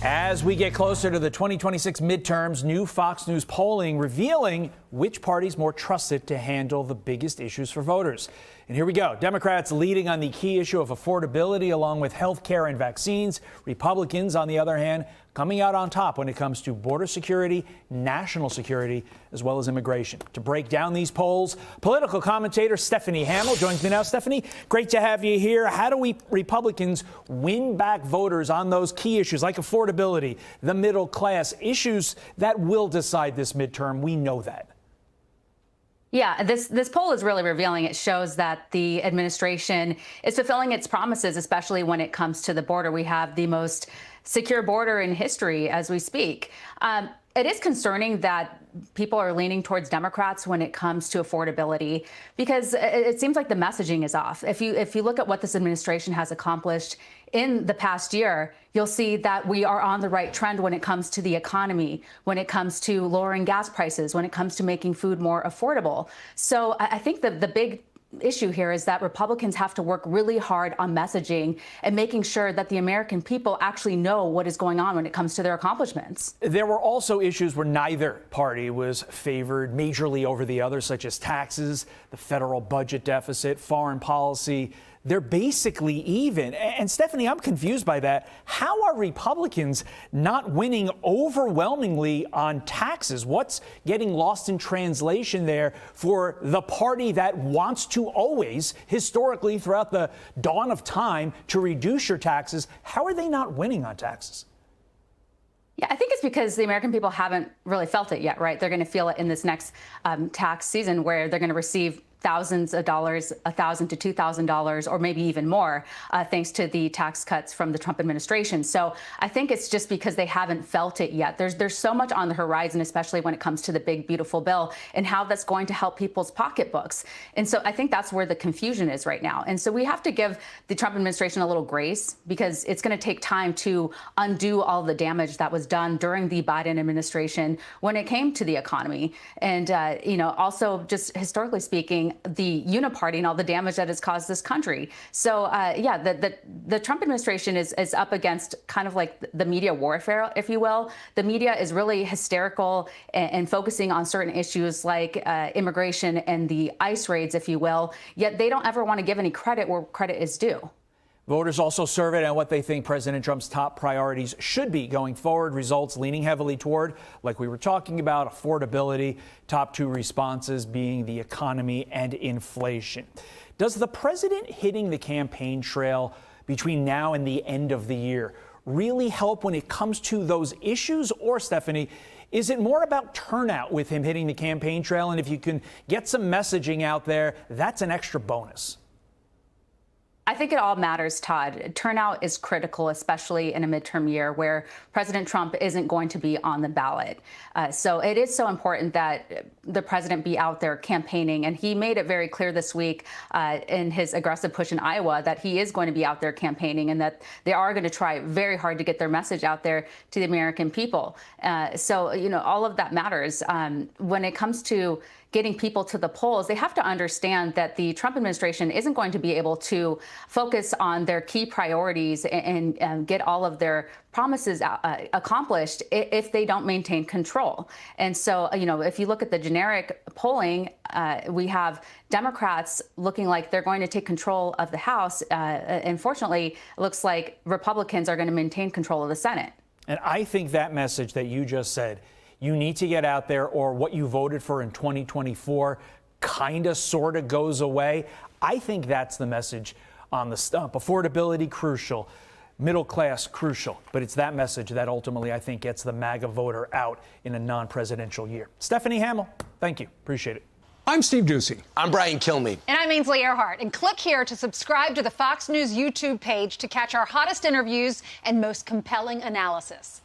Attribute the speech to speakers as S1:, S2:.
S1: As we get closer to the 2026 midterms, new Fox News polling revealing which party's more trusted to handle the biggest issues for voters. And here we go. Democrats leading on the key issue of affordability along with health care and vaccines. Republicans, on the other hand, coming out on top when it comes to border security, national security, as well as immigration. To break down these polls, political commentator Stephanie Hamill joins me now. Stephanie, great to have you here. How do we Republicans win back voters on those key issues like affordability, the middle class, issues that will decide this midterm? We know that.
S2: Yeah, this poll is really revealing. It shows that the administration is fulfilling its promises, especially when it comes to the border. We have the most secure border in history as we speak. It is concerning that people are leaning towards Democrats when it comes to affordability, because it seems like the messaging is off. If you look at what this administration has accomplished in the past year, you'll see that we are on the right trend when it comes to the economy, when it comes to lowering gas prices, when it comes to making food more affordable. So I think the big issue here is that Republicans have to work really hard on messaging and making sure that the American people actually know what is going on when it comes to their accomplishments.
S1: There were also issues where neither party was favored majorly over the other, such as taxes, the federal budget deficit, foreign policy. They're basically even. And Stephanie, I'm confused by that. How are Republicans not winning overwhelmingly on taxes? What's getting lost in translation there for the party that wants to always, historically, throughout the dawn of time, to reduce your taxes? How are they not winning on taxes?
S2: Yeah, I think it's because the American people haven't really felt it yet, right? They're going to feel it in this next tax season, where they're going to receive thousands of dollars, $1,000 to $2,000, or maybe even more, thanks to the tax cuts from the Trump administration. So I think it's just because they haven't felt it yet. There's so much on the horizon, especially when it comes to the big, beautiful bill and how that's going to help people's pocketbooks. And so I think that's where the confusion is right now. And so we have to give the Trump administration a little grace, because it's going to take time to undo all the damage that was done during the Biden administration when it came to the economy. And, also just historically speaking, the uniparty and all the damage that has caused this country. So, the Trump administration is up against kind of like the media warfare, if you will. The media is really hysterical and focusing on certain issues like immigration and the ICE raids, if you will, yet they don't ever want to give any credit where credit is due.
S1: Voters also surveyed on what they think President Trump's top priorities should be going forward. Results leaning heavily toward, like we were talking about, affordability. Top two responses being the economy and inflation. Does the president hitting the campaign trail between now and the end of the year really help when it comes to those issues? Or, Stephanie, is it more about turnout with him hitting the campaign trail? And if you can get some messaging out there, that's an extra bonus.
S2: I think it all matters, Todd. Turnout is critical, especially in a midterm year where President Trump isn't going to be on the ballot. So it is so important that the president be out there campaigning. And he made it very clear this week in his aggressive push in Iowa that he is going to be out there campaigning and that they are going to try very hard to get their message out there to the American people. So all of that matters. When it comes to getting people to the polls, they have to understand that the Trump administration isn't going to be able to focus on their key priorities and get all of their promises accomplished if they don't maintain control. And so, if you look at the generic polling, we have Democrats looking like they're going to take control of the House. Unfortunately, it looks like Republicans are going to maintain control of the Senate.
S1: And I think that message that you just said, you need to get out there, or what you voted for in 2024 kind of sort of goes away. I think that's the message on the stump. Affordability, crucial. Middle class, crucial. But it's that message that ultimately, I think, gets the MAGA voter out in a non-presidential year. Stephanie Hamill, thank you. Appreciate it.
S3: I'm Steve Doocy.
S4: I'm Brian Kilmeade.
S5: And I'm Ainsley Earhart. And click here to subscribe to the Fox News YouTube page to catch our hottest interviews and most compelling analysis.